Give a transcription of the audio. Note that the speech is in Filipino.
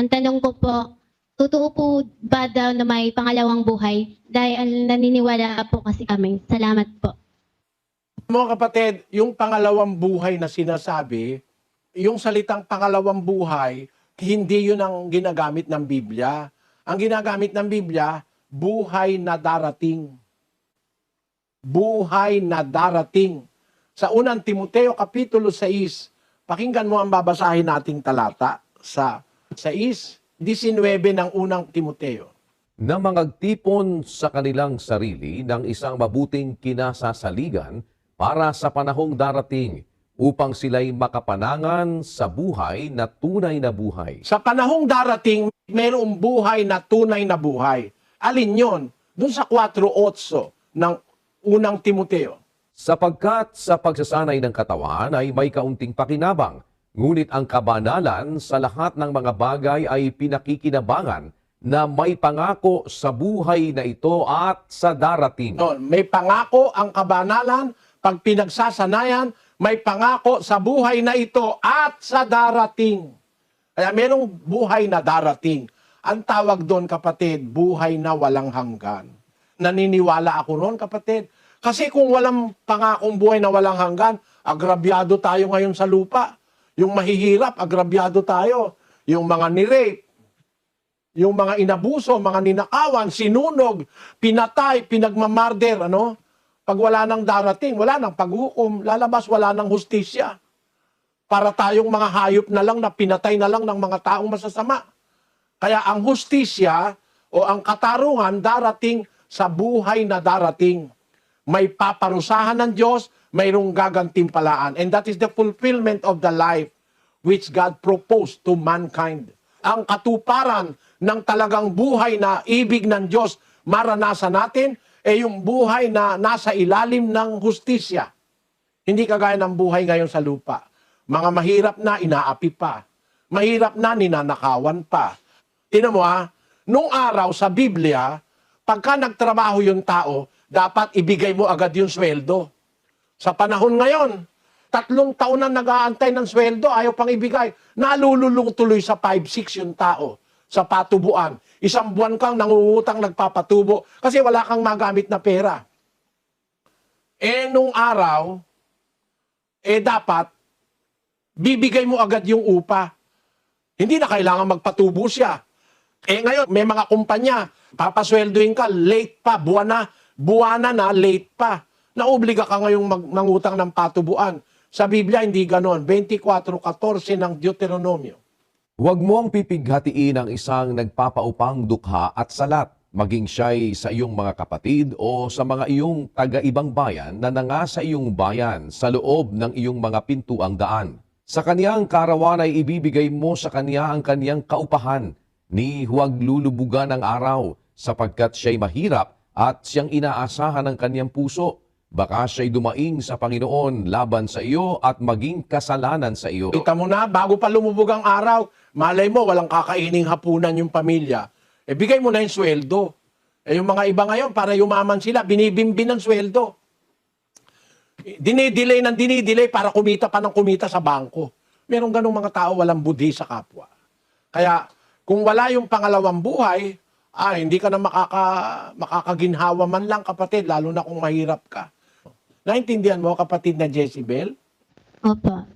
Ang tanong ko po, totoo po ba daw na may pangalawang buhay? Dahil naniniwala po kasi kami. Salamat po. Mga kapatid, yung pangalawang buhay na sinasabi, yung salitang pangalawang buhay, hindi yun ang ginagamit ng Biblia. Ang ginagamit ng Biblia, buhay na darating. Buhay na darating. Sa unang Timoteo Kapitulo 6, pakinggan mo ang babasahin nating talata sa 6:19 ng unang Timoteo. Na mangagtipon sa kanilang sarili ng isang mabuting kinasasaligan para sa panahong darating upang sila'y makapanangan sa buhay na tunay na buhay. Sa panahong darating, mayroong buhay na tunay na buhay. Alin yon? Doon sa 4:8 ng unang Timoteo. Sapagkat sa pagsasanay ng katawan ay may kaunting pakinabang, ngunit ang kabanalan sa lahat ng mga bagay ay pinakikinabangan na may pangako sa buhay na ito at sa darating. No, may pangako ang kabanalan, pag pinagsasanayan, may pangako sa buhay na ito at sa darating. Kaya merong buhay na darating. Ang tawag doon, kapatid, buhay na walang hanggan. Naniniwala ako noon, kapatid. Kasi kung walang pangakong buhay na walang hanggan, agrabyado tayo ngayon sa lupa. Yung mahihirap, agrabyado tayo. Yung mga nirape, yung mga inabuso, mga ninakawan, sinunog, pinatay, pinagmamarder, ano? Pag wala nang darating, wala nang paghukom, lalabas, wala nang hustisya. Para tayong mga hayop na lang na pinatay na lang ng mga taong masasama. Kaya ang hustisya o ang katarungan darating sa buhay na darating. May paparusahan ng Diyos, mayroong gagantimpalaan. And that is the fulfillment of the life which God proposed to mankind. Ang katuparan ng talagang buhay na ibig ng Diyos maranasan natin, yung buhay na nasa ilalim ng hustisya. Hindi kagaya ng buhay ngayon sa lupa. Mga mahirap na inaapi pa. Mahirap na ninanakawan pa. Tingnan mo nung araw sa Biblia, pagka nagtrabaho yung tao, dapat ibigay mo agad yung sweldo. Sa panahon ngayon, 3 taon na nag-aantay ng sweldo, ayaw pang ibigay. Nalululong tuloy sa 5-6 yung tao sa patubuan. 1 buwan kang nangungutang nagpapatubo kasi wala kang magamit na pera. Nung araw, dapat bibigay mo agad yung upa. Hindi na kailangan magpatubo siya. Ngayon, may mga kumpanya, papasweldohin ka, late pa, buwana na, late pa. Naobliga ka ngayong mangutang ng patubuan. Sa Biblia, hindi ganon. 24:14 ng Deuteronomio. Huwag mo ang pipighatiin ang isang nagpapaupang dukha at salat, maging siya'y sa iyong mga kapatid o sa mga iyong taga-ibang bayan na nangasa iyong bayan sa loob ng iyong mga pintuang daan. Sa kaniyang karawan ay ibibigay mo sa kaniya ang kaniyang kaupahan, ni huwag lulubugan ang araw, sapagkat siya'y mahirap at siyang inaasahan ng kaniyang puso. Baka siya'y dumaing sa Panginoon laban sa iyo at maging kasalanan sa iyo. Kita mo na, bago pa lumubog ang araw, malay mo, walang kakaining hapunan yung pamilya. Bigay mo na yung sweldo. Yung mga iba ngayon, para yumaman sila, binibimbin ng sweldo. Dinidelay para kumita pa ng kumita sa bangko. Merong ganong mga tao, walang budhi sa kapwa. Kaya, kung wala yung pangalawang buhay, hindi ka na makakaginhawa man lang, kapatid, lalo na kung mahirap ka. Naintindihan mo, kapatid na Jezebel? Opo.